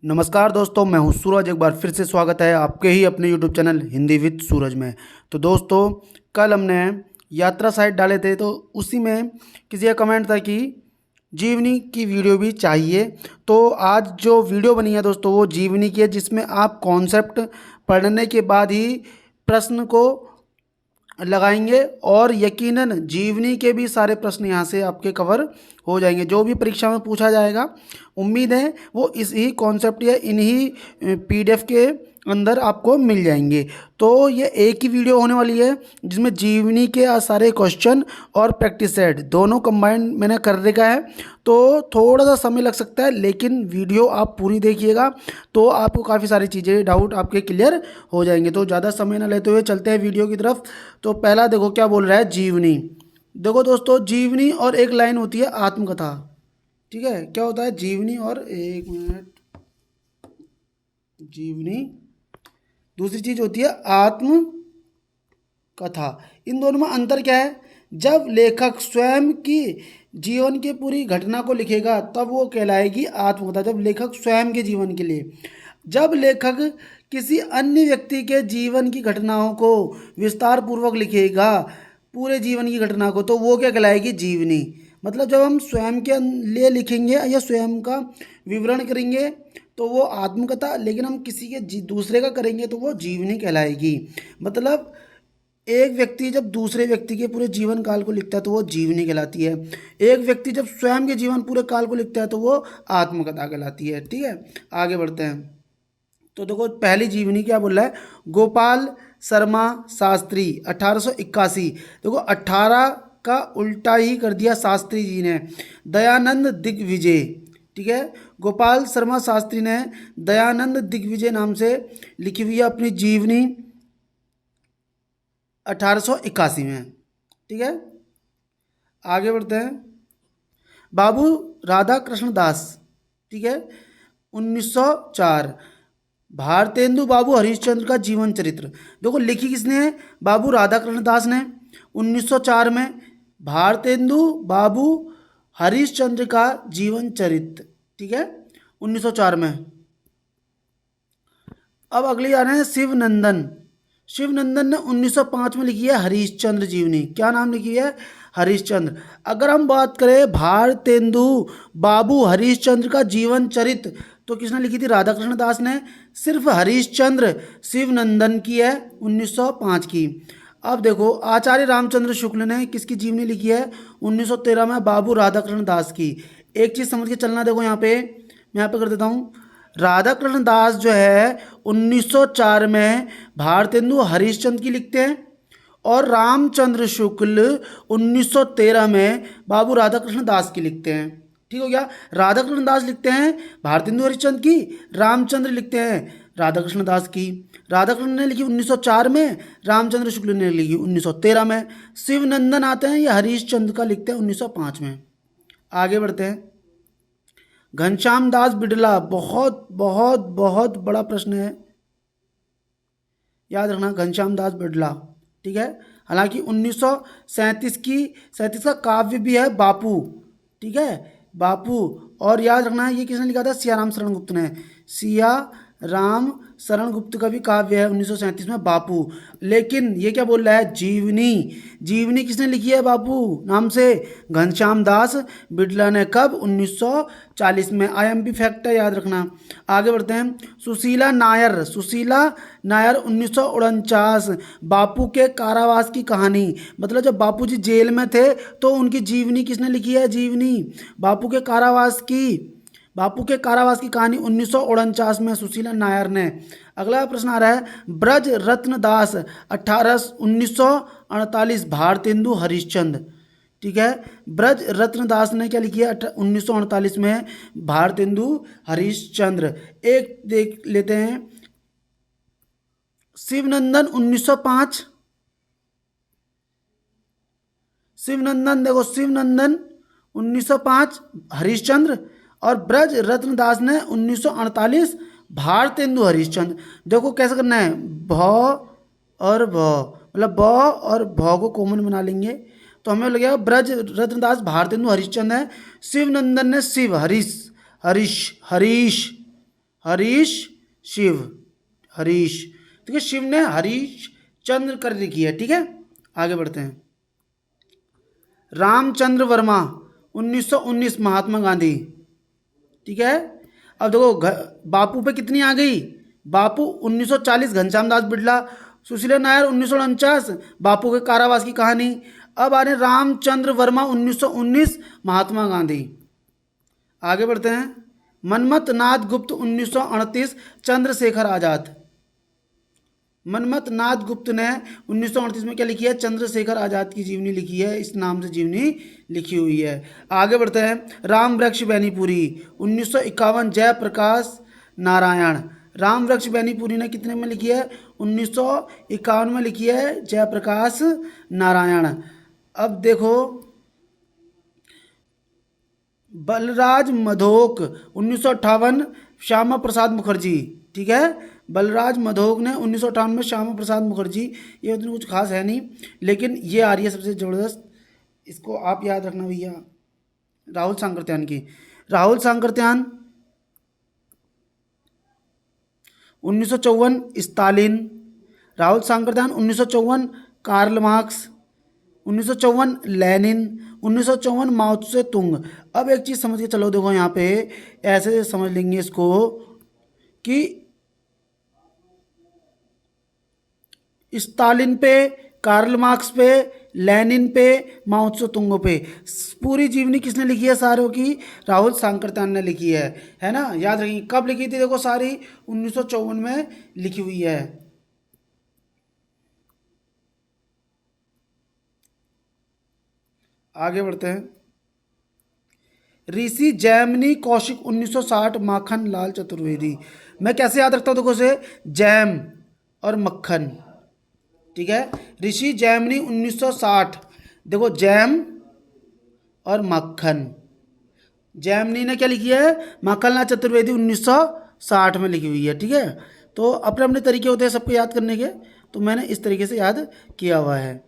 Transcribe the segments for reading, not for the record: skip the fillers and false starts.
नमस्कार दोस्तों, मैं हूं सूरज। एक बार फिर से स्वागत है आपके ही अपने यूट्यूब चैनल हिंदी विद सूरज में। तो दोस्तों, कल हमने यात्रा साइट डाले थे, तो उसी में किसी का कमेंट था कि जीवनी की वीडियो भी चाहिए। तो आज जो वीडियो बनी है दोस्तों, वो जीवनी की है, जिसमें आप कॉन्सेप्ट पढ़ने के बाद ही प्रश्न को लगाएंगे और यकीनन जीवनी के भी सारे प्रश्न यहाँ से आपके कवर हो जाएंगे। जो भी परीक्षा में पूछा जाएगा, उम्मीद है वो इस ही कॉन्सेप्ट या इन्हीं पीडीएफ के अंदर आपको मिल जाएंगे। तो ये एक ही वीडियो होने वाली है, जिसमें जीवनी के सारे क्वेश्चन और प्रैक्टिस सेट दोनों कंबाइंड मैंने कर रखा है। तो थोड़ा सा समय लग सकता है, लेकिन वीडियो आप पूरी देखिएगा तो आपको काफ़ी सारी चीज़ें, डाउट आपके क्लियर हो जाएंगे। तो ज़्यादा समय ना लेते हुए चलते हैं वीडियो की तरफ। तो पहला देखो क्या बोल रहा है, जीवनी। देखो दोस्तों, जीवनी और एक लाइन होती है आत्मकथा। ठीक है, क्या होता है जीवनी और, एक मिनट, जीवनी, दूसरी चीज होती है आत्मकथा। इन दोनों में अंतर क्या है? जब लेखक स्वयं की जीवन की पूरी घटना को लिखेगा तब वो कहलाएगी आत्मकथा, जब लेखक स्वयं के जीवन के लिए। जब लेखक किसी अन्य व्यक्ति के जीवन की घटनाओं को विस्तार पूर्वक लिखेगा, पूरे जीवन की घटना को, तो वो क्या कहलाएगी? जीवनी। मतलब जब हम स्वयं के लिए लिखेंगे या स्वयं का विवरण करेंगे तो वो आत्मकथा, लेकिन हम किसी के दूसरे का करेंगे तो वो जीवनी कहलाएगी। मतलब एक व्यक्ति जब दूसरे व्यक्ति के पूरे जीवन काल को लिखता है तो वो जीवनी कहलाती है। एक व्यक्ति जब स्वयं के जीवन पूरे काल को लिखता है तो वो आत्मकथा कहलाती है। ठीक है, आगे बढ़ते हैं। तो देखो, पहली जीवनी क्या बोल रहा है? गोपाल शर्मा शास्त्री 1881। देखो, 18 का उल्टा ही कर दिया शास्त्री जी ने। दयानंद दिग्विजय। ठीक है, गोपाल शर्मा शास्त्री ने दयानंद दिग्विजय नाम से लिखी हुई है अपनी जीवनी 1881 में। ठीक है, आगे बढ़ते हैं। बाबू राधा कृष्ण दास, ठीक है, 1904। भारतेंदु बाबू हरिश्चंद्र का जीवन चरित्र। देखो, लिखी किसने है? बाबू राधा कृष्ण दास ने 1904 में। भारतेंदु बाबू हरिश्चंद्र का जीवन चरित्र, ठीक है, 1904 में। अब अगली आ रहे हैं शिवनंदन। शिवनंदन ने 1905 में लिखी है हरिश्चंद्र जीवनी। क्या नाम लिखी है? हरिश्चंद्र। अगर हम बात करें भारतेंदु बाबू हरिश्चंद्र का जीवन चरित्र, तो किसने लिखी थी? राधा कृष्ण दास ने। सिर्फ हरिश्चंद्र शिवनंदन की है, 1905 की। अब देखो, आचार्य रामचंद्र शुक्ल ने किसकी जीवनी लिखी है? 1913 में बाबू राधा कृष्ण दास की। एक चीज़ समझ के चलना। देखो यहाँ पे मैं यहाँ पे कर देता हूँ। राधा कृष्ण दास जो है 1904 में भारतेंदु हरिश्चंद्र की लिखते हैं, और रामचंद्र शुक्ल 1913 में बाबू राधा कृष्ण दास की लिखते हैं। ठीक हो गया? राधा कृष्ण दास लिखते हैं भारतेंदु हरिश्चंद्र की, रामचंद्र लिखते हैं राधा कृष्ण दास की। राधा कृष्ण ने लिखी 1904 में, रामचंद्र शुक्ल ने लिखी 1913 में। शिवनंदन आते हैं, ये हरिश्चंद्र का लिखते हैं 1905 में। आगे बढ़ते हैं। घनश्याम दास बिड़ला, बहुत बहुत बहुत बड़ा प्रश्न है, याद रखना, घनश्याम दास बिड़ला। ठीक है, हालांकि 1937 का काव्य भी है बापू। ठीक है, बापू। और याद रखना है, ये किसने लिखा था? सिया राम शरण गुप्त ने। सिया राम शरण गुप्त का भी काव्य है 1937 में, बापू। लेकिन ये क्या बोल रहा है? जीवनी। जीवनी किसने लिखी है बापू नाम से? घनश्याम दास बिड़ला ने। कब? 1940 में। आईएमपी फैक्ट है, याद रखना। आगे बढ़ते हैं। सुशीला नायर। सुशीला नायर 1949। बापू के कारावास की कहानी। मतलब जब बापू जी जेल में थे तो उनकी जीवनी किसने लिखी है? जीवनी बापू के कारावास की। बापू के कारावास की कहानी 1949 में सुशीला नायर ने। अगला प्रश्न आ रहा है, ब्रज रत्न दास 1948। भारतेंदु हरिश्चंद्र। ठीक है, ब्रज रत्न दास ने क्या लिखी है 1948 में? भारतेंदु हरिश्चंद्र। एक देख लेते हैं, शिवनंदन 1905। शिवनंदन, देखो, शिवनंदन 1905 हरिश्चंद्र, और ब्रज रत्न दास ने 1948 भारतेंदु हरिश्चंद्र। देखो कैसे करना है, भ और भ, मतलब ब और भ को कॉमन बना लेंगे तो हमें लगेगा ब्रज रत्नदास भारतेंदु हरिश्चंद्र है। शिवनंदन ने शिव, हरीश, हरीश, हरीश, हरीश शिव, हरीश, ठीक है, शिव ने हरीश चंद्र कर लिखी है, ठीक है। आगे बढ़ते हैं। रामचंद्र वर्मा 1919 महात्मा गांधी, ठीक है। अब देखो बापू पे कितनी आ गई, बापू 1940 घनश्याम दास बिड़ला, सुशीला नायर 1949 बापू के कारावास की कहानी। अब आ रहे रामचंद्र वर्मा 1919 महात्मा गांधी। आगे बढ़ते हैं। मनमथ नाथ गुप्त 1938 चंद्रशेखर आजाद। मनमथ नाथ गुप्त ने 1938 में क्या लिखी है, चंद्रशेखर आजाद की जीवनी लिखी है, इस नाम से जीवनी लिखी हुई है। आगे बढ़ते हैं। राम वृक्ष बैनीपुरी 1951 जयप्रकाश नारायण। राम वृक्ष बैनीपुरी ने कितने में लिखी है, 1951 में लिखी है, जयप्रकाश नारायण। अब देखो बलराज मधोक 1958 श्यामा प्रसाद मुखर्जी, ठीक है। बलराज मधोक ने 1958 में श्यामा प्रसाद मुखर्जी, ये उतनी कुछ खास है नहीं, लेकिन ये आ रही है सबसे ज़बरदस्त, इसको आप याद रखना भैया, राहुल सांकृत्यान की। Rahul Sankrityayan 1954 Stalin. Rahul Sankrityayan 1954 Karl Marx, 1954 Lenin, 1954 Mao Tse Tung. अब एक चीज़ समझ के चलो, देखो यहाँ पे ऐसे समझ लेंगे इसको कि स्टालिन पे, कार्ल मार्क्स पे, लेनिन पे, माओ त्से तुंग पे पूरी जीवनी किसने लिखी है सारों की, राहुल सांकृत्यान ने लिखी है ना। याद रखिए कब लिखी थी, देखो सारी 1954 में लिखी हुई है। आगे बढ़ते हैं। ऋषि जैमिनी कौशिक 1960 माखन लाल चतुर्वेदी। मैं कैसे याद रखता हूँ, देखो से जैम और मक्खन, ठीक है। ऋषि जैमिनी 1960, देखो जैम और मक्खन, जैमिनी ने क्या लिखी है, माखन लाल चतुर्वेदी 1960 में लिखी हुई है, ठीक है। तो अपने अपने तरीके होते हैं सबको याद करने के, तो मैंने इस तरीके से याद किया हुआ है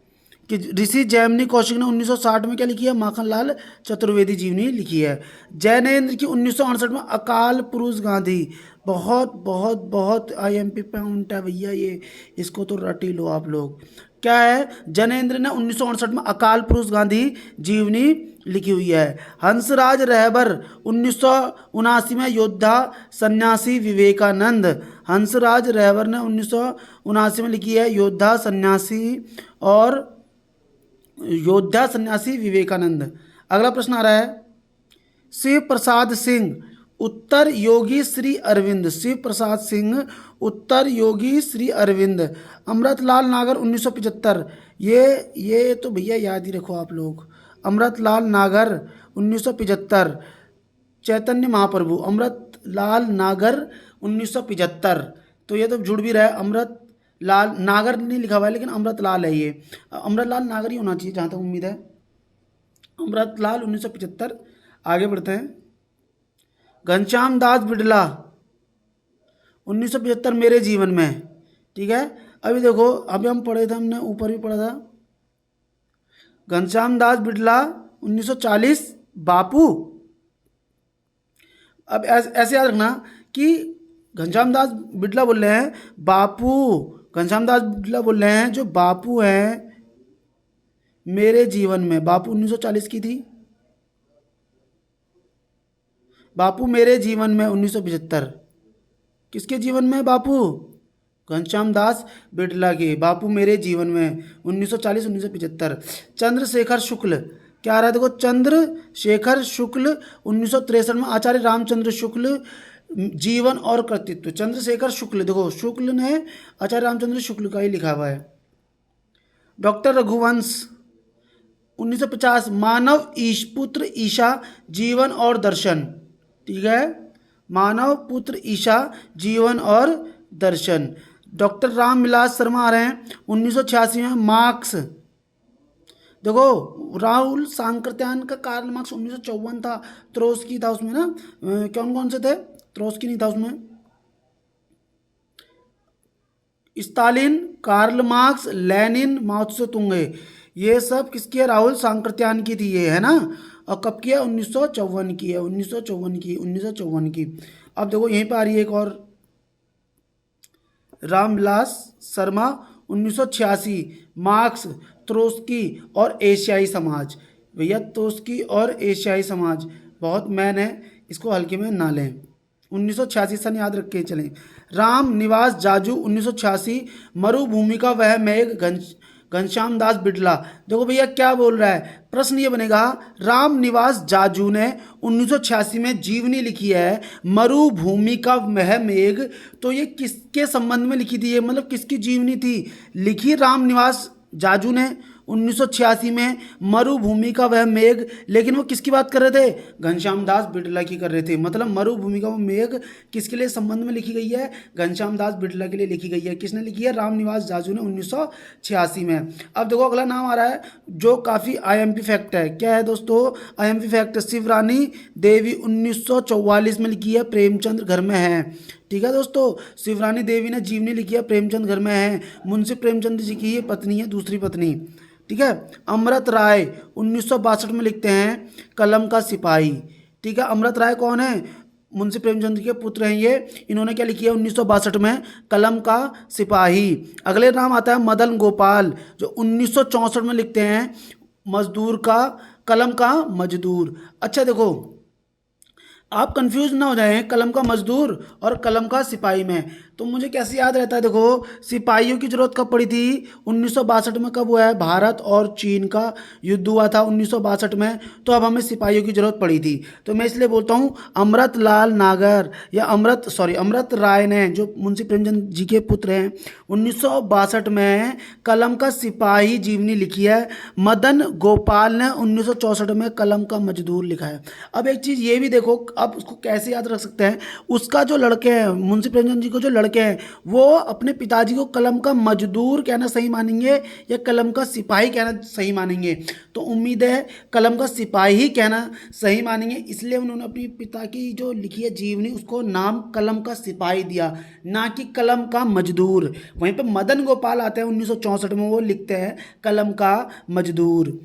कि ऋषि जैमिनी कौशिक ने 1960 में क्या लिखी है, माखन लाल चतुर्वेदी जीवनी लिखी है। जैनेन्द्र की 1968 में अकाल पुरुष गांधी, बहुत बहुत बहुत IMP पॉइंट है भैया ये, इसको तो रट ही लो आप लोग। क्या है, जैनेन्द्र ने 1968 में अकाल पुरुष गांधी जीवनी लिखी हुई है। हंसराज रहबर 1979 में योद्धा सन्यासी विवेकानंद। हंसराज रहबर ने 1979 में लिखी है योद्धा सन्यासी विवेकानंद। अगला प्रश्न आ रहा है, शिव प्रसाद सिंह उत्तर योगी श्री अरविंद। शिव प्रसाद सिंह उत्तर योगी श्री अरविंद। अमृतलाल नागर 1975, ये तो भैया याद ही रखो आप लोग, अमृतलाल नागर 1975। चैतन्य महाप्रभु, अमृतलाल नागर 1975, तो ये तो जुड़ भी रहा है, अमृतलाल नागर नहीं लिखा हुआ है लेकिन अमृतलाल है, ये अमृतलाल नागर ही होना चाहिए जहाँ तक उम्मीद है, अमृतलाल 1975। आगे बढ़ते हैं। घनश्याम दास बिड़ला 1975 मेरे जीवन में, ठीक है। अभी देखो अभी हम पढ़े थे, हमने ऊपर भी पढ़ा था, घनश्याम दास बिड़ला 1940 बापू। अब ऐसे याद रखना कि घनश्याम दास बिड़ला बोल रहे हैं बापू, घनश्याम दास बिड़ला बोल रहे हैं जो बापू हैं मेरे जीवन में। बापू 1940 की थी, बापू मेरे जीवन में 1975। किसके जीवन में बापू, घनश्याम दास बिड़ला के। बापू मेरे जीवन में 1940-1975। चंद्रशेखर शुक्ल, क्या आ रहा है देखो, चंद्रशेखर शुक्ल 1963 में। आचार्य रामचंद्र शुक्ल जीवन और कृतित्व। चंद्रशेखर शुक्ल, देखो शुक्ल ने आचार्य रामचंद्र शुक्ल का ही लिखा हुआ है। डॉक्टर रघुवंश 1950 मानव पुत्र ईशा जीवन और दर्शन, ठीक है, मानव पुत्र ईशा जीवन और दर्शन। डॉक्टर रामविलास शर्मा आ रहे हैं 1986 में मार्क्स। देखो राहुल सांकृत्यान का कार्ल मार्क्स 1954 था, त्रोस्की था उसमें ना, कौन कौन से थे, त्रोस्की नहीं था उसमें, स्टालिन, कार्ल मार्क्स, लेनिन, माओ त्से तुंग, ये सब किसकी है, राहुल सांकृत्यान की थी ये, है ना। और कब की है, 1954 की है, 1954 की। अब देखो यहीं पर आ रही है एक और, रामविलास शर्मा 1986, मार्क्स, त्रोस्की और एशियाई समाज। भैया त्रोस्की और एशियाई समाज बहुत मैन है, इसको हल्के में ना लें। 1986 सन याद रख के चलें। राम निवास जाजू 1986, मरुभूमि का वह मेघ घनश्याम दास बिड़ला। देखो भैया क्या बोल रहा है, प्रश्न ये बनेगा, राम निवास जाजू ने 1986 में जीवनी लिखी है, मरुभूमि का वह मेघ, तो ये किसके संबंध में लिखी थी, ये मतलब किसकी जीवनी थी, लिखी राम निवास जाजू ने 1986 में मरुभूमि का वह मेघ, लेकिन वो किसकी बात कर रहे थे, घनश्याम दास बिड़ला की कर रहे थे। मतलब मरुभूमि का वो मेघ किसके लिए संबंध में लिखी गई है, घनश्याम दास बिड़ला के लिए लिखी गई है। किसने लिखी है, रामनिवास जाजू ने 1986 में। अब देखो अगला नाम आ रहा है जो काफ़ी आईएमपी फैक्ट है। क्या है दोस्तों, आईएमपी फैक्ट, शिवरानी देवी 1944 में लिखी है, प्रेमचंद घर में है। ठीक है दोस्तों, शिवरानी देवी ने जीवनी लिखी है, प्रेमचंद घर में है, मुंशी प्रेमचंद जी की ये पत्नी है, दूसरी पत्नी। ठीक है, अमृत राय 1962 में लिखते हैं, कलम का सिपाही। ठीक है, अमृत राय कौन है, मुंशी प्रेमचंद के पुत्र हैं ये, इन्होंने क्या लिखी है 1962 में, कलम का सिपाही। अगले नाम आता है मदन गोपाल, जो 1964 में लिखते हैं, मजदूर का, कलम का मजदूर। अच्छा देखो, आप कंफ्यूज ना हो जाएं कलम का मजदूर और कलम का सिपाही में। तो मुझे कैसे याद रहता है, देखो सिपाहियों की जरूरत कब पड़ी थी, 1962 में। कब हुआ है, भारत और चीन का युद्ध हुआ था 1962 में, तो अब हमें सिपाहियों की जरूरत पड़ी थी। तो मैं इसलिए बोलता हूँ अमृत लाल नागर या अमृत राय ने, जो मुंशी प्रेमचंद जी के पुत्र हैं, 1962 में कलम का सिपाही जीवनी लिखी है। मदन गोपाल ने 1964 में कलम का मजदूर लिखा है। अब एक चीज़ ये भी देखो, अब उसको कैसे याद रख सकते हैं, उसका जो लड़के हैं, मुंशी प्रेमचंद जी को जो लड़के हैं, वो अपने पिताजी को कलम का मजदूर कहना सही मानेंगे या कलम का सिपाही कहना सही मानेंगे। तो उम्मीद है कलम का सिपाही ही कहना सही मानेंगे, इसलिए उन्होंने अपनी पिता की जो लिखी है जीवनी उसको नाम कलम का सिपाही दिया, ना कि कलम का मजदूर। वहीं पे मदन गोपाल आते हैं 1964 में, वो लिखते हैं कलम का मजदूर।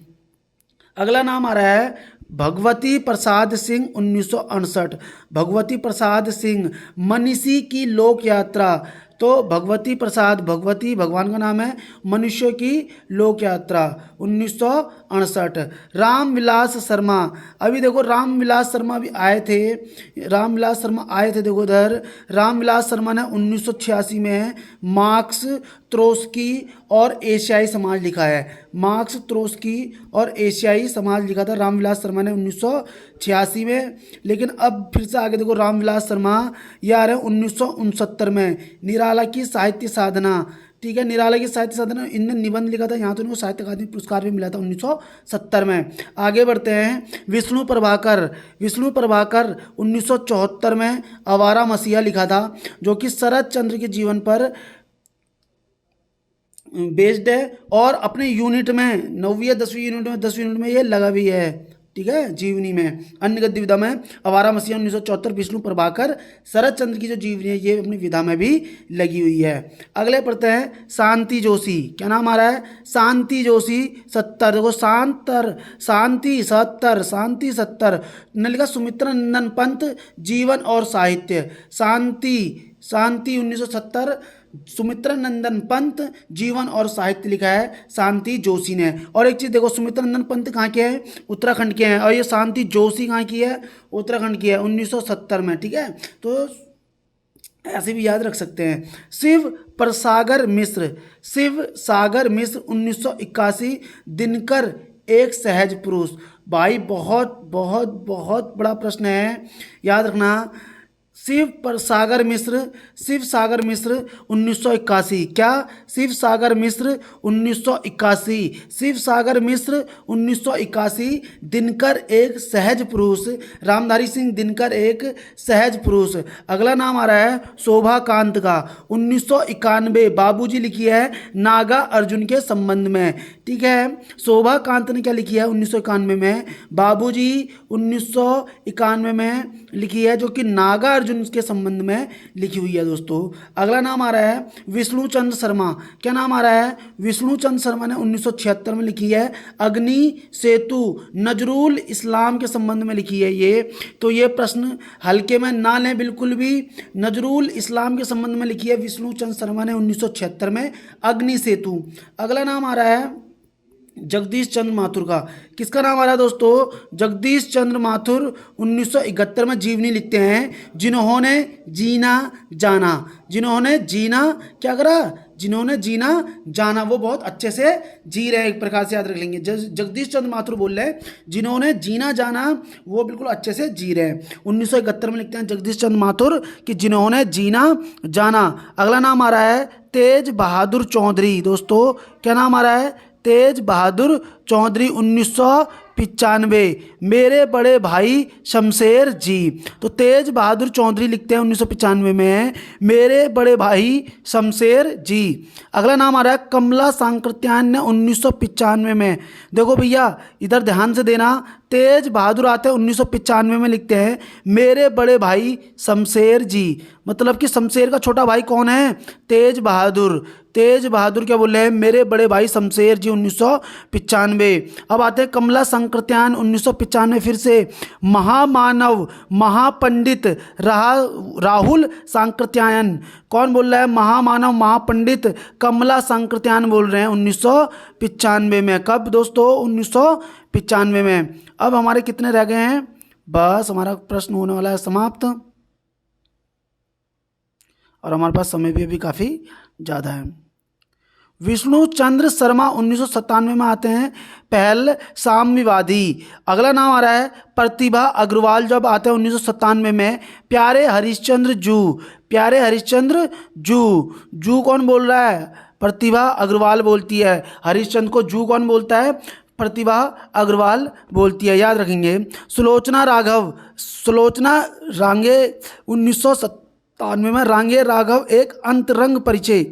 अगला नाम आ रहा है भगवती प्रसाद सिंह 1968, भगवती प्रसाद सिंह, मनीषी की लोक यात्रा। तो भगवती प्रसाद, भगवती भगवान का नाम है, मनुष्य की लोक यात्रा 1968। रामविलास शर्मा, अभी देखो रामविलास शर्मा भी आए थे, रामविलास शर्मा आए थे, देखो इधर, रामविलास शर्मा ने 1986 में मार्क्स, त्रोस्की और एशियाई समाज लिखा है। मार्क्स, त्रोस्की और एशियाई समाज लिखा था रामविलास शर्मा ने 1986 में। लेकिन अब फिर से आगे देखो, रामविलास शर्मा ये आ रहे हैं 1969 में, निराला की साहित्य साधना। ठीक है, निराला की साहित्य साधना, इनने निबंध लिखा था, यहाँ तो इनको साहित्य अकादमी पुरस्कार भी मिला था 1970 में। आगे बढ़ते हैं, विष्णु प्रभाकर, विष्णु प्रभाकर 1974 में आवारा मसीहा लिखा था, जो कि शरद चंद्र के जीवन पर बेस्ड है, और अपने यूनिट में 9वीं या 10वीं यूनिट में, 10वीं यूनिट में ये लगा भी है। ठीक है, जीवनी में अन्य गद्य विधा में आवारा मसीहा 1974, विष्णु प्रभाकर, शरद चंद्र की जो जीवनी है ये अपनी विधा में भी लगी हुई है। अगले पढ़ते हैं शांति जोशी, क्या नाम आ रहा है, शांति जोशी 70। देखो शांति 70 ने लिखा सुमित्रा नंदन पंत, जीवन और साहित्य। शांति 1970, सुमित्रा नंदन पंत, जीवन और साहित्य लिखा है शांति जोशी ने। और एक चीज़ देखो, सुमित्रा नंदन पंत कहाँ के हैं, उत्तराखंड के हैं, और ये शांति जोशी कहाँ की है, उत्तराखंड की है, 1970 में। ठीक है, तो ऐसे भी याद रख सकते हैं। शिव सागर मिश्र 1981, दिनकर एक सहज पुरुष। भाई बहुत बहुत बहुत बड़ा प्रश्न है, याद रखना। शिव सागर मिश्र 1981, क्या, शिव सागर मिश्र 1981, शिव सागर मिश्र 1981, दिनकर एक सहज पुरुष, रामधारी सिंह दिनकर एक सहज पुरुष। अगला नाम आ रहा है शोभा कांत का, 1991, बाबूजी लिखी है नागा अर्जुन के संबंध में। ठीक है, शोभा कांत ने क्या लिखी है 1991 में, बाबूजी 1991 में लिखी है, जो कि नागा अर्जुन अर्जुन के संबंध में लिखी हुई है दोस्तों। अगला नाम आ रहा है विष्णु चंद्र शर्मा। क्या नाम आ रहा है? विष्णु चंद्र शर्मा ने 1976 में लिखी है अग्नि सेतु, नजरुल इस्लाम के संबंध में लिखी है ये। तो ये प्रश्न हल्के में ना लें बिल्कुल भी। नजरुल इस्लाम के संबंध में लिखी है विष्णु चंद्र शर्मा ने 1976 में अग्नि सेतु। अगला नाम आ रहा है जगदीश चंद्र माथुर का। किसका नाम आ रहा है दोस्तों? जगदीश चंद्र माथुर 1971 में जीवनी लिखते हैं, जिन्होंने जीना जाना। जिन्होंने जीना क्या करा? जिन्होंने जीना जाना, वो बहुत अच्छे से जी रहे हैं, एक प्रकार से याद रख लेंगे। जगदीश चंद्र माथुर बोल रहे हैं जिन्होंने जीना जाना, वो बिल्कुल अच्छे से जी रहे हैं। 1971 में लिखते हैं जगदीश चंद्र माथुर कि जिन्होंने जीना जाना। अगला नाम आ रहा है तेज बहादुर चौधरी। दोस्तों क्या नाम आ रहा है? तेज बहादुर चौधरी 1995, मेरे बड़े भाई शमशेर जी। तो तेज बहादुर चौधरी लिखते हैं 1995 में मेरे बड़े भाई शमशेर जी। अगला नाम आ रहा है कमला सांकृत्यायन ने 1995 में। देखो भैया इधर ध्यान से देना, तेज बहादुर आते हैं 1995 में, लिखते हैं मेरे बड़े भाई शमशेर जी। मतलब कि शमशेर का छोटा भाई कौन है? तेज बहादुर। तेज बहादुर क्या बोल रहे हैं? मेरे बड़े भाई शमशेर जी 1995। अब आते हैं कमला सांकृत्यायन 1995 फिर से। महामानव महापंडित राहुल सांकृत्यायन। कौन बोल रहा है? महामानव महापंडित कमला सांकृत्यायन बोल रहे हैं 1995 में। कब दोस्तों? 1995 में। अब हमारे कितने रह गए हैं? बस हमारा प्रश्न होने वाला है समाप्त, और हमारे पास समय भी अभी काफ़ी ज़्यादा है। विष्णु चंद्र शर्मा 1997 में आते हैं, पहल साम्यवादी। अगला नाम आ रहा है प्रतिभा अग्रवाल, जब आते हैं 1997 में प्यारे हरिश्चंद्र जू। प्यारे हरिश्चंद्र जू। जू कौन बोल रहा है? प्रतिभा अग्रवाल बोलती है। हरिश्चंद्र को जू कौन बोलता है? प्रतिभा अग्रवाल बोलती है, याद रखेंगे। सुलोचना राघव। सुलोचना रांगे 1997 में। रांगे राघव एक अंतरंग परिचय।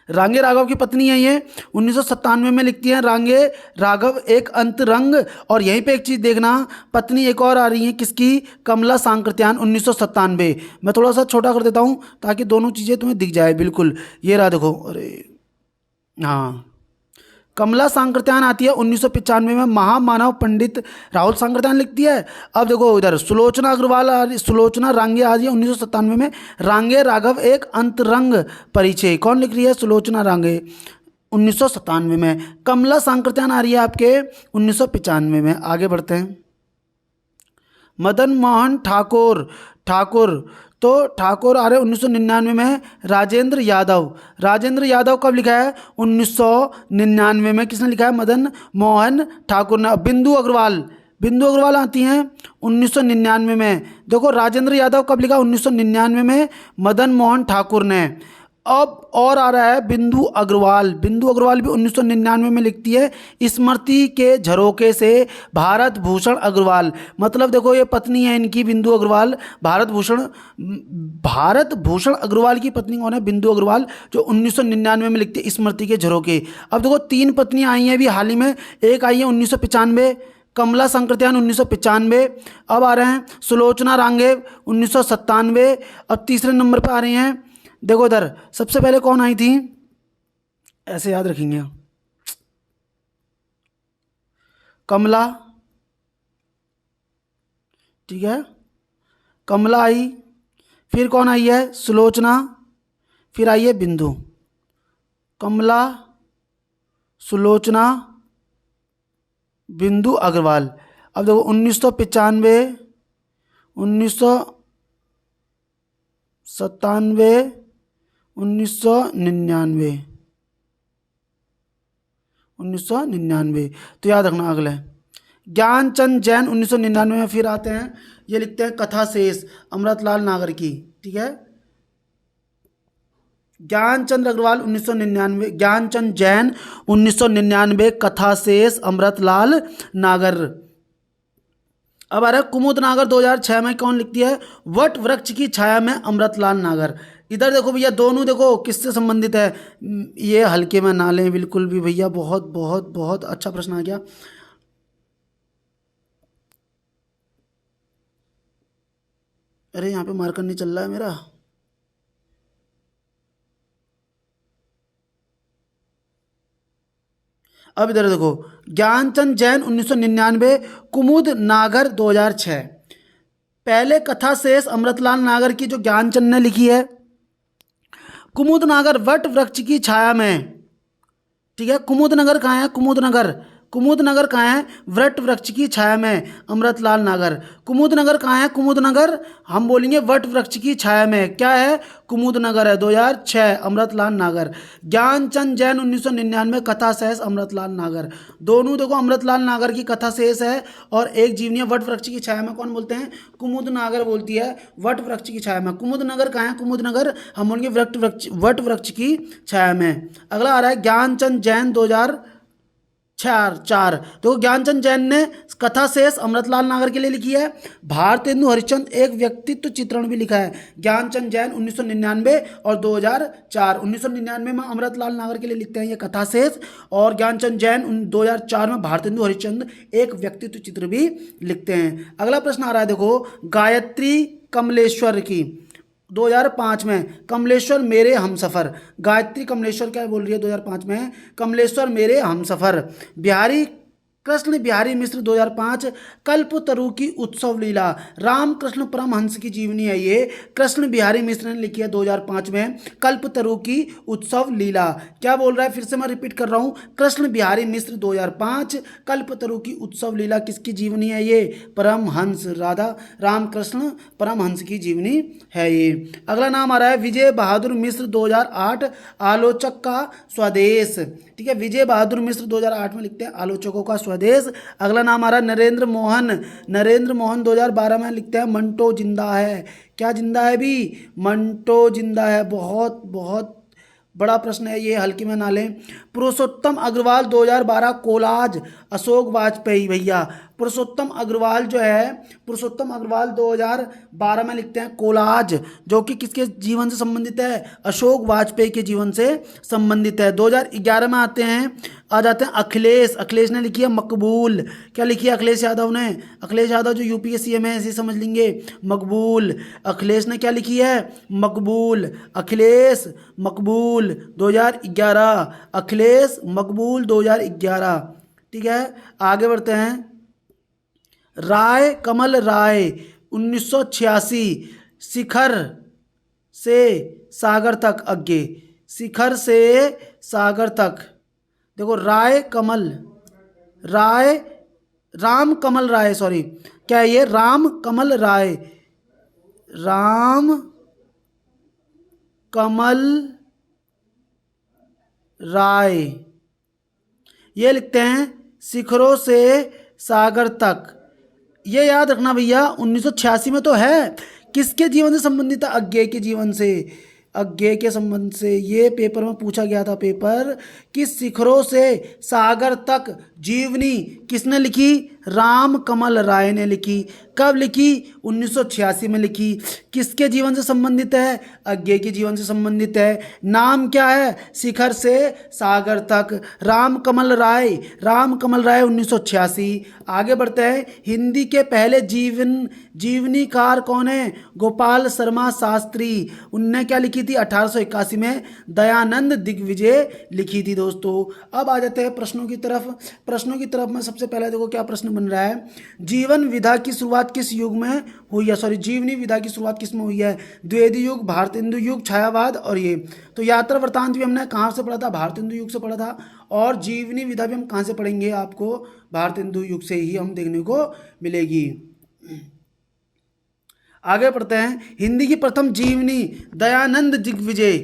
रांगे राघव की पत्नी है ये, 1997 में लिखती हैं रांगे राघव एक अंतरंग। और यहीं पे एक चीज़ देखना, पत्नी एक और आ रही है किसकी? कमला सांकृत्यायन 1997। मैं थोड़ा सा छोटा कर देता हूँ ताकि दोनों चीज़ें तुम्हें दिख जाए बिल्कुल। ये रहा देखो, अरे हाँ, कमला सांकृत्यायन आती है 1995 में। महामानव पंडित राहुल सांकृत्यायन लिखती है। अब देखो इधर सुलोचना अग्रवाल सुलोचना रांगे आ रही है 1997 में। रांगे राघव एक अंतरंग परिचय। कौन लिख रही है? सुलोचना रांगे 1997 में। कमला सांकृत्यायन आ रही है आपके 1995 में। आगे बढ़ते हैं। मदन मोहन ठाकुर। ठाकुर तो ठाकुर आ रहे 1999 में। राजेंद्र यादव। राजेंद्र यादव कब लिखा है? 1999 में। किसने लिखा है? मदन मोहन ठाकुर ने। बिंदु अग्रवाल। बिंदु अग्रवाल आती हैं 1999 में। देखो राजेंद्र यादव कब लिखा? 1999 में, मदन मोहन ठाकुर ने। अब और आ रहा है बिंदु अग्रवाल। बिंदु अग्रवाल भी 1999 में लिखती है स्मृति के झरोके से भारत भूषण अग्रवाल। मतलब देखो ये पत्नी है इनकी बिंदु अग्रवाल। भारत भूषण अग्रवाल की पत्नी कौन है? बिंदु अग्रवाल, जो 1999 में लिखती है स्मृति के झरोके। अब देखो 3 पत्नियां आई हैं अभी हाल ही में। एक आई है 1995, कमला सांकृत्यायन 1995। अब आ रहे हैं सुलोचना रांगे 1997। अब तीसरे नंबर पर आ रही हैं, देखो इधर सबसे पहले कौन आई थी? ऐसे याद रखेंगे, कमला। ठीक है, कमला आई, फिर कौन आई है? सुलोचना, फिर आई है बिंदु। कमला, सुलोचना, बिंदु अग्रवाल। अब देखो 1995, 1997, 1999। तो याद रखना। अगले ज्ञानचंद जैन 1999 में फिर आते हैं। ये लिखते हैं कथा शेष, अमृतलाल नागर की। ठीक है, ज्ञानचंद अग्रवाल 1999, ज्ञानचंद जैन 1999, कथा शेष अमृतलाल नागर। अब आ रहा है कुमुद नागर 2006 में। कौन लिखती है? वट वृक्ष की छाया में अमृतलाल नागर। इधर देखो भैया दोनों देखो किससे संबंधित है। ये हल्के में ना लें बिल्कुल भी भैया, बहुत बहुत बहुत अच्छा प्रश्न आ गया। अरे यहाँ पे मार्कर नहीं चल रहा है मेरा। अब इधर देखो, ज्ञानचंद जैन 1999, कुमुद नागर 2006। पहले कथा शेष अमृतलाल नागर की जो ज्ञानचंद ने लिखी है, कुमुद नागर वट वृक्ष की छाया में, ठीक है। कुमुद नगर कहाँ है, कुमुद नगर, कुमुद नगर कहाँ है, वट वृक्ष की छाया में, अमृतलाल नागर। कुमुद नगर कहाँ है, कुमुद नगर हम बोलेंगे वट वृक्ष की छाया में, क्या है, कुमुद नगर है, 2006, अमृतलाल नागर। ज्ञानचंद जैन 1999, कथा शेष अमृतलाल नागर। दोनों देखो, अमृतलाल नागर की कथा शेष है और एक जीवनी वट वृक्ष की छाया में, कौन बोलते हैं, कुमुद नागर बोलती है वट वृक्ष की छाया में। कुमुद नगर कहाँ है, कुमुद नगर हम बोलेंगे वट वृक्ष की छाया में। अगला आ रहा है ज्ञानचंद जैन 2004। तो ज्ञानचंद जैन ने कथा शेष अमृतलाल नागर के लिए लिखी है। भारतेंदु हरिश्चंद्र एक व्यक्तित्व चित्रण भी लिखा है, ज्ञानचंद जैन 1999 और 2004। 1999 में अमृतलाल नागर के लिए लिखते हैं ये कथा शेष, और ज्ञानचंद जैन 2004 में भारतेंदु हरिश्चंद्र एक व्यक्तित्व चित्र भी लिखते हैं। अगला प्रश्न आ रहा है देखो, गायत्री कमलेश्वर की 2005 में, कमलेश्वर मेरे हमसफ़र। गायत्री कमलेश्वर क्या बोल रही है 2005 में, कमलेश्वर मेरे हमसफ़र। बिहारी कृष्ण बिहारी मिश्र 2005, कल्पतरु की उत्सव लीला। रामकृष्ण परमहंस की जीवनी है ये, कृष्ण बिहारी मिश्र ने लिखी है 2005 में, कल्पतरु की उत्सव लीला। क्या बोल रहा है, फिर से मैं रिपीट कर रहा हूँ, कृष्ण बिहारी मिश्र 2005, कल्पतरु की उत्सव लीला किसकी जीवनी है ये, परमहंस, राधा रामकृष्ण परमहंस की जीवनी है ये। अगला नाम आ रहा है विजय बहादुर मिश्र 2008, आलोचक का स्वदेश, ठीक है। विजय बहादुर मिश्र 2008 में लिखते हैं आलोचकों का स्वदेश। अगला नाम आ रहा है नरेंद्र मोहन 2012 में लिखते हैं मंटो जिंदा है। क्या जिंदा है भी, मंटो जिंदा है। बहुत बहुत बड़ा प्रश्न है ये, हल्की में ना लें। पुरुषोत्तम अग्रवाल 2012, कोलाज, अशोक वाजपेयी भैया। पुरुषोत्तम अग्रवाल जो है, पुरुषोत्तम अग्रवाल 2012 में लिखते हैं कोलाज, जो कि किसके जीवन से संबंधित है, अशोक वाजपेयी के जीवन से संबंधित है। 2011 में आ जाते हैं अखिलेश ने लिखी है मकबूल। क्या लिखी है अखिलेश यादव ने, अखिलेश यादव जो यूपी के सीएम है, ऐसे समझ लेंगे, मकबूल। अखिलेश ने क्या लिखी है, मकबूल। अखिलेश मकबूल 2011, अखिलेश मकबूल 2011, ठीक है। आगे बढ़ते हैं, राय कमल राय 1986, शिखर से सागर तक अज्ञे, शिखर से सागर तक। देखो राम कमल राय, सॉरी, क्या है ये, राम कमल राय, ये लिखते हैं शिखरों से सागर तक। ये याद रखना भैया, 1986 में तो है, किसके जीवन से संबंधित है, अज्ञेय के जीवन से, अज्ञेय के संबंध से। ये पेपर में पूछा गया था पेपर, कि शिखरों से सागर तक जीवनी किसने लिखी, राम कमल राय ने लिखी। कब लिखी, 1986 में लिखी। किसके जीवन से संबंधित है, अज्ञेय के जीवन से संबंधित है। नाम क्या है, शिखर से सागर तक, राम कमल राय 1986। आगे बढ़ते हैं, हिंदी के पहले जीवनीकार कौन है, गोपाल शर्मा शास्त्री। उनने क्या लिखी थी, 1881 में दयानंद दिग्विजय लिखी थी दोस्तों। अब आ जाते हैं प्रश्नों की तरफ में सबसे पहले देखो क्या प्रश्न बन रहा है, जीवन विधा की शुरुआत किस युग में हुई है, सॉरी, जीवनी विधा की शुरुआत किस में हुई है, द्विवेदी युग, भारतेंदु युग, छायावाद और ये। तो यात्रा वृत्तांत भी हमने कहाँ से पढ़ा था, भारतेंदु युग से पढ़ा था, और जीवनी विधा भी हम कहाँ से पढ़ेंगे, आपको भारतेंदु युग से ही हम देखने को मिलेगी। आगे पढ़ते हैं, हिंदी की प्रथम जीवनी दयानंद दिग्विजय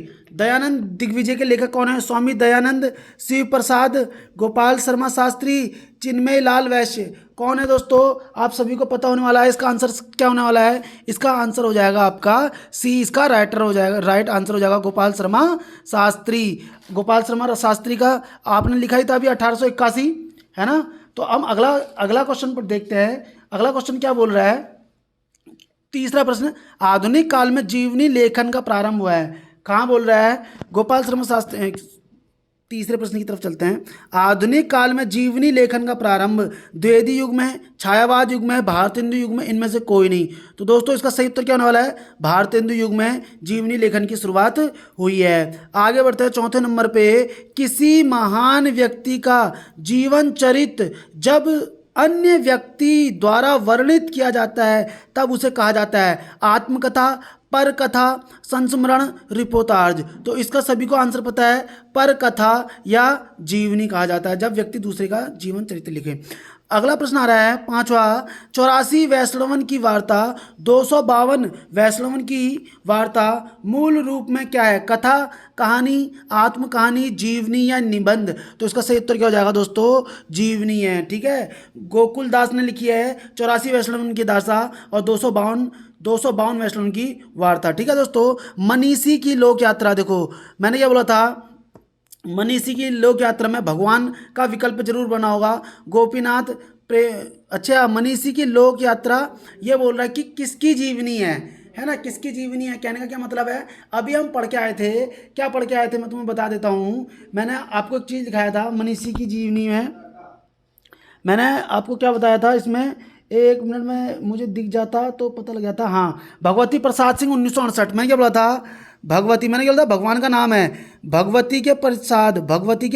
के लेखक कौन है, स्वामी दयानंद, शिव प्रसाद, गोपाल शर्मा शास्त्री, चिन्मय लाल वैश्य। कौन है दोस्तों, आप सभी को पता होने वाला है। इसका आंसर क्या होने वाला है, इसका आंसर हो जाएगा आपका सी, इसका राइट आंसर हो जाएगा गोपाल शर्मा शास्त्री। गोपाल शर्मा शास्त्री का आपने लिखा ही था अभी 1881, है ना। तो हम अगला क्वेश्चन पर देखते हैं, अगला क्वेश्चन क्या बोल रहा है, तीसरा प्रश्न, आधुनिक काल में जीवनी लेखन का प्रारंभ हुआ है, कहाँ बोल रहा है, गोपाल शर्मा शास्त्री, तीसरे प्रश्न की तरफ चलते हैं। आधुनिक काल में जीवनी लेखन का प्रारंभ द्विवेदी युग में, छायावाद युग में, भारतेंदु युग में, इनमें से कोई नहीं। तो दोस्तों इसका सही उत्तर क्या होने वाला है? भारतेंदु युग में जीवनी लेखन की शुरुआत हुई है। आगे बढ़ते हैं चौथे नंबर पे। किसी महान व्यक्ति का जीवन चरित्र जब अन्य व्यक्ति द्वारा वर्णित किया जाता है तब उसे कहा जाता है आत्मकथा, पर कथा, संस्मरण, रिपोर्टाज। तो इसका सभी को आंसर पता है, पर कथा या जीवनी कहा जाता है जब व्यक्ति दूसरे का जीवन चरित्र लिखे। अगला प्रश्न आ रहा है पांचवा। 84 वैष्णवन की वार्ता, 252 वैष्णवन की वार्ता मूल रूप में क्या है? कथा, कहानी, आत्मकहानी, जीवनी या निबंध? तो इसका सही उत्तर क्या हो जाएगा दोस्तों? जीवनी है। ठीक है, गोकुल दास ने लिखी है 84 वैष्णवन की दासा और 252 वैष्णवन की वार्ता। ठीक है दोस्तों। मनीषी की लोक यात्रा, देखो मैंने क्या बोला था, मनीषी की लोक यात्रा में भगवान का विकल्प जरूर बना होगा। गोपीनाथ अच्छा, मनीषी की लोक यात्रा ये बोल रहा है कि किसकी जीवनी है ना? किसकी जीवनी है, कहने का क्या मतलब है? अभी हम पढ़ के आए थे, क्या पढ़ के आए थे मैं तुम्हें बता देता हूँ। मैंने आपको एक चीज़ दिखाया था मनीषी की जीवनी में, मैंने आपको क्या बताया था इसमें, एक मिनट में मुझे दिख जाता तो पता लग जाता। हाँ, भगवती प्रसाद सिंह 1968। मैंने क्या बोला था? भगवती, मैंने क्या बोला था? भगवान का नाम है। भगवती के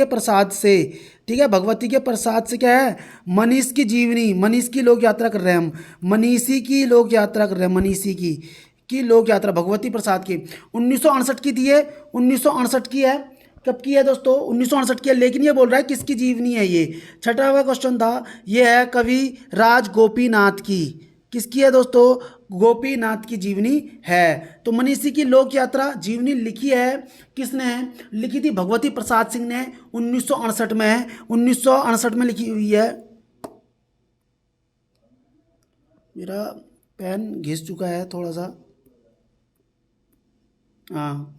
प्रसाद से, ठीक है, भगवती के प्रसाद से क्या है? मनीष की जीवनी, मनीष की लोक यात्रा कर रहे हैं हम, मनीषी की लोक यात्रा कर रहे हैं, मनीषी की लोक यात्रा भगवती प्रसाद की 1968 की थी ये, 1968 की है। कब की है दोस्तों? 1968 की है। लेकिन ये बोल रहा है किसकी जीवनी है ये। छठा हुआ क्वेश्चन था, ये है कवि राज गोपीनाथ की। किसकी है दोस्तों? गोपीनाथ की जीवनी है। तो मनीषी की लोक यात्रा जीवनी लिखी है, किसने है? लिखी थी भगवती प्रसाद सिंह ने 1968 में है, 1968 में लिखी हुई है। मेरा पेन घिस चुका है थोड़ा सा। हाँ,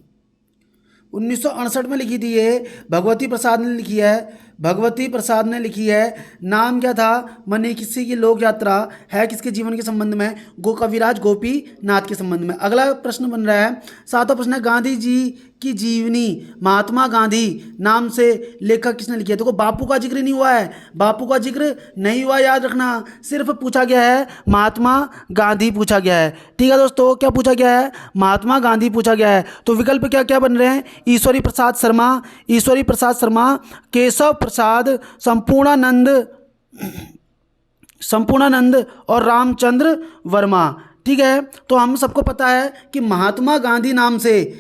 1968 में लिखी थी ये, भगवती प्रसाद ने लिखी है, भगवती प्रसाद ने लिखी है। नाम क्या था? मनीषी की लोक यात्रा है किसके जीवन के संबंध में? कविराज गोपीनाथ के संबंध में। अगला प्रश्न बन रहा है, सातवां प्रश्न है, गांधी जी की जीवनी महात्मा गांधी नाम से लेखक किसने लिखी है? देखो बापू का जिक्र नहीं हुआ है, बापू का जिक्र नहीं हुआ, याद रखना। सिर्फ पूछा गया है महात्मा गांधी पूछा गया है। ठीक है दोस्तों, क्या पूछा गया है? महात्मा गांधी पूछा गया है। तो विकल्प क्या क्या बन रहे हैं? ईश्वरी प्रसाद शर्मा, केशव प्रसाद, संपूर्णानंद और रामचंद्र वर्मा। ठीक है, तो हम सबको पता है कि महात्मा गांधी नाम से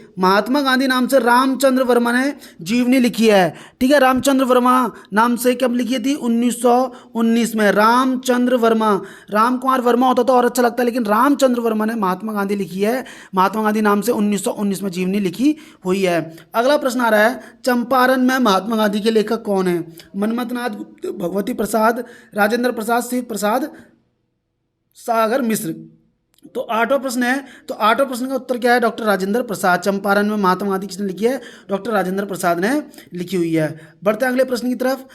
रामचंद्र वर्मा ने जीवनी लिखी है। ठीक है, रामचंद्र वर्मा नाम से कब लिखी थी? 1919 में। रामचंद्र वर्मा, राम कुमार वर्मा होता तो और अच्छा लगता, लेकिन रामचंद्र वर्मा ने महात्मा गांधी लिखी है। महात्मा गांधी नाम से 1919 में जीवनी लिखी हुई है। अगला प्रश्न आ रहा है, चंपारण में महात्मा गांधी के लेखक कौन है? मनमथनाथ गुप्त, भगवती प्रसाद, राजेंद्र प्रसाद, शिव प्रसाद, सागर मिश्र। तो आठवां प्रश्न है, तो आठवां प्रश्न का उत्तर क्या है? डॉक्टर राजेंद्र प्रसाद। चंपारण में महात्मा गांधी किसने लिखी है? डॉक्टर राजेंद्र प्रसाद ने लिखी हुई है। बढ़ते हैं अगले प्रश्न की तरफ।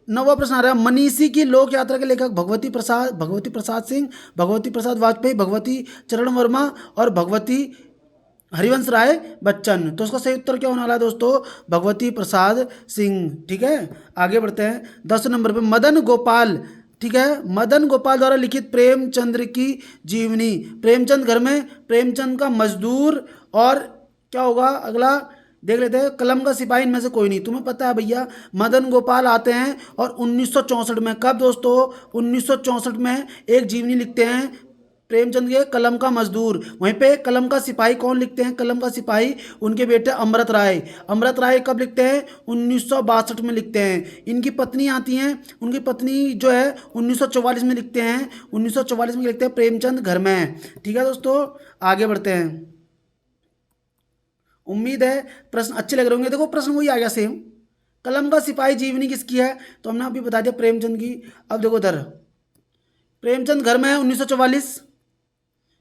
नौवां प्रश्न आ रहा है, मनीषी की लोक यात्रा के लेखक भगवती प्रसाद सिंह, भगवती प्रसाद वाजपेयी, भगवती चरण वर्मा और भगवती हरिवंश राय बच्चन। तो उसका सही उत्तर क्या होने वाला है दोस्तों? भगवती प्रसाद सिंह। ठीक है, आगे बढ़ते हैं। 10 नंबर पे मदन गोपाल, ठीक है, मदन गोपाल द्वारा लिखित प्रेमचंद्र की जीवनी। प्रेमचंद घर में प्रेमचंद का मजदूर और क्या होगा? अगला देख लेते हैं, कलम का सिपाही, इनमें से कोई नहीं। तुम्हें पता है भैया, मदन गोपाल आते हैं और 1964 में, कब दोस्तों? 1964 में एक जीवनी लिखते हैं प्रेमचंद के, कलम का मजदूर। वहीं पे कलम का सिपाही कौन लिखते हैं? कलम का सिपाही उनके बेटे अमृत राय कब लिखते हैं? 1962 में लिखते हैं। इनकी पत्नी आती हैं, उनकी पत्नी जो है 1944 में लिखते हैं, 1944 में लिखते हैं प्रेमचंद घर में। ठीक है दोस्तों, आगे बढ़ते हैं। उम्मीद है प्रश्न अच्छे लग रहे होंगे। देखो प्रश्न वही आ गया सेम, कलम का सिपाही जीवनी किसकी है? तो हमने अभी बता दिया प्रेमचंद की। अब देखो इधर, प्रेमचंद घर में है 1944,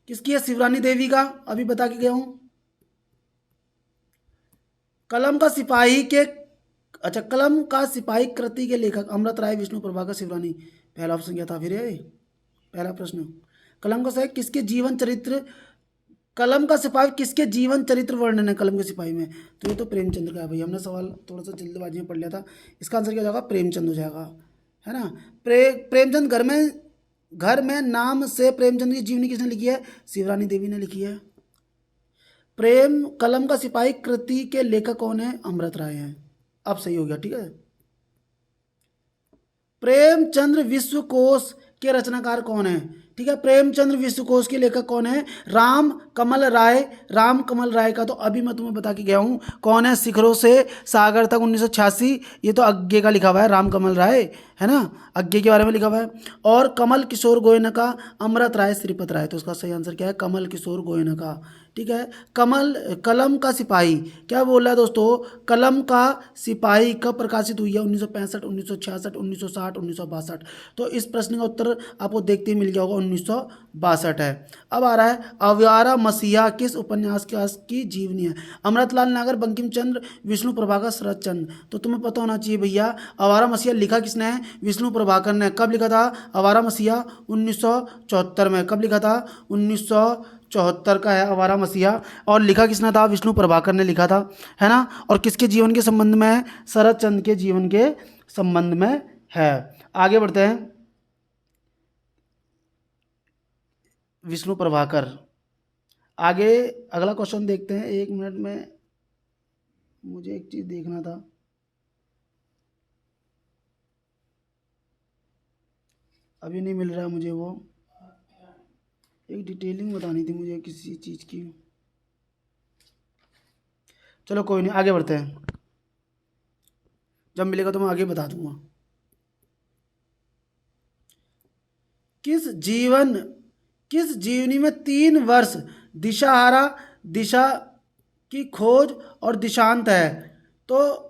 किसकी है? शिवरानी देवी का, अभी बता के गया हूं। कलम का सिपाही के, अच्छा, कलम का सिपाही कृति के लेखक अमृत राय, विष्णु प्रभाकर, शिवरानी। पहला ऑप्शन क्या था फिर? ये पहला प्रश्न, कलम का सिपाही किसके जीवन चरित्र कलम का सिपाही किसके जीवन चरित्र वर्णन है कलम के सिपाही में? तो ये तो प्रेमचंद्र का है भाई, हमने सवाल थोड़ा सा जल्दबाजी में पढ़ लिया था। इसका आंसर क्या हो जाएगा? प्रेमचंद हो जाएगा, है ना। प्रेमचंद घर में नाम से प्रेमचंद की जीवनी किसने लिखी है? शिवरानी देवी ने लिखी है। प्रेम कलम का सिपाही कृति के लेखक कौन है? अमृत राय हैं। अब सही हो गया, ठीक है। प्रेमचंद्र विश्वकोश के रचनाकार कौन है? ठीक है, प्रेमचंद्र विश्वकोश के लेखक कौन है? राम कमल राय। राम कमल राय का तो अभी मैं तुम्हें बता के गया हूँ कौन है, शिखरों से सागर तक 1986, ये तो अज्ञे का लिखा हुआ है, राम कमल राय, है ना, अज्ञे के बारे में लिखा हुआ है। और कमल किशोर गोयनका, अमृत राय, श्रीपत राय। तो उसका सही आंसर क्या है? कमल किशोर गोयनका, ठीक है। कलम का सिपाही क्या बोल रहा है दोस्तों? कलम का सिपाही कब प्रकाशित हुई है? 1965, 1966, 1960, 1962। तो इस प्रश्न का उत्तर आपको देखते ही मिल गया होगा, 1962 है। अब आ रहा है आवारा मसीहा किस उपन्यास की जीवनी है? अमृतलाल नागर, बंकिम चंद्र, विष्णु प्रभाकर, शरद चंद्र। तो तुम्हें पता होना चाहिए भैया, आवारा मसीहा लिखा किसने है? विष्णु प्रभाकर ने। कब लिखा था आवारा मसीहा? 1974 में। कब लिखा था? 1974 का है आवारा मसीहा। और लिखा किसने था? विष्णु प्रभाकर ने लिखा था, है ना। और किसके जीवन के संबंध में है? शरद चंद्र के जीवन के संबंध में है। आगे बढ़ते हैं। विष्णु प्रभाकर। आगे अगला क्वेश्चन देखते हैं। 1 मिनट में मुझे एक चीज देखना था। अभी नहीं मिल रहा है मुझे, वो एक डिटेलिंग बतानी थी मुझे किसी चीज़ की। चलो कोई नहीं, आगे बढ़ते हैं, जब मिलेगा तो मैं आगे बता दूंगा। किस जीवनी में 3 वर्ष दिशाहारा, दिशा की खोज और दिशांत है? तो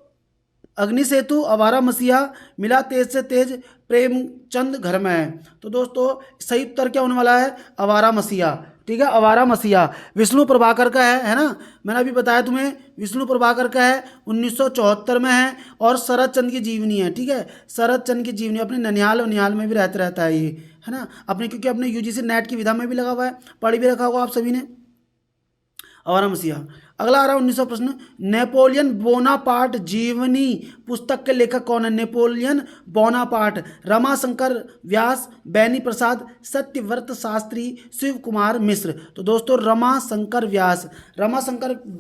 अग्नि सेतु, आवारा मसीहा, मिला तेज से तेज, प्रेमचंद घर में है। तो दोस्तों सही उत्तर क्या होने वाला है? आवारा मसीहा, ठीक है, आवारा मसीहा। विष्णु प्रभाकर का है ना, मैंने अभी बताया तुम्हें, विष्णु प्रभाकर का है, 1974 में है। और शरद चंद्र की जीवनी है, ठीक है, शरद चंद्र की जीवनी, अपने ननिहाल में भी रहता है ये, है ना, अपने, क्योंकि अपने यूजीसी नेट की विधा में भी लगा हुआ है, पढ़ भी रखा होगा आप सभी ने, आवारा मसीहा। अगला आ रहा है 1900 प्रश्न। नेपोलियन बोनापार्ट जीवनी पुस्तक के लेखक कौन है? नेपोलियन बोनापार्ट, रमाशंकर व्यास, बैनी प्रसाद, सत्यव्रत शास्त्री, शिव कुमार मिश्र। तो दोस्तों रमाशंकर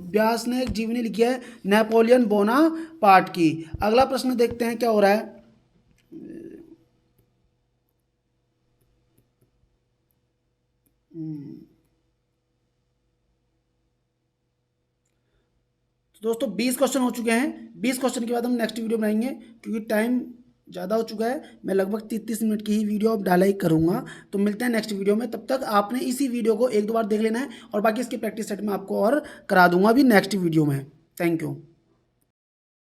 व्यास ने एक जीवनी लिखी है नेपोलियन बोनापार्ट की। अगला प्रश्न देखते हैं क्या हो रहा है। तो दोस्तों 20 क्वेश्चन हो चुके हैं। 20 क्वेश्चन के बाद हम नेक्स्ट वीडियो बनाएंगे, क्योंकि टाइम ज़्यादा हो चुका है। मैं लगभग 30 मिनट की ही वीडियो अब डाला ही करूँगा। तो मिलते हैं नेक्स्ट वीडियो में। तब तक आपने इसी वीडियो को 1-2 बार देख लेना है, और बाकी इसके प्रैक्टिस सेट में आपको और करा दूंगा अभी नेक्स्ट वीडियो में। Thank you.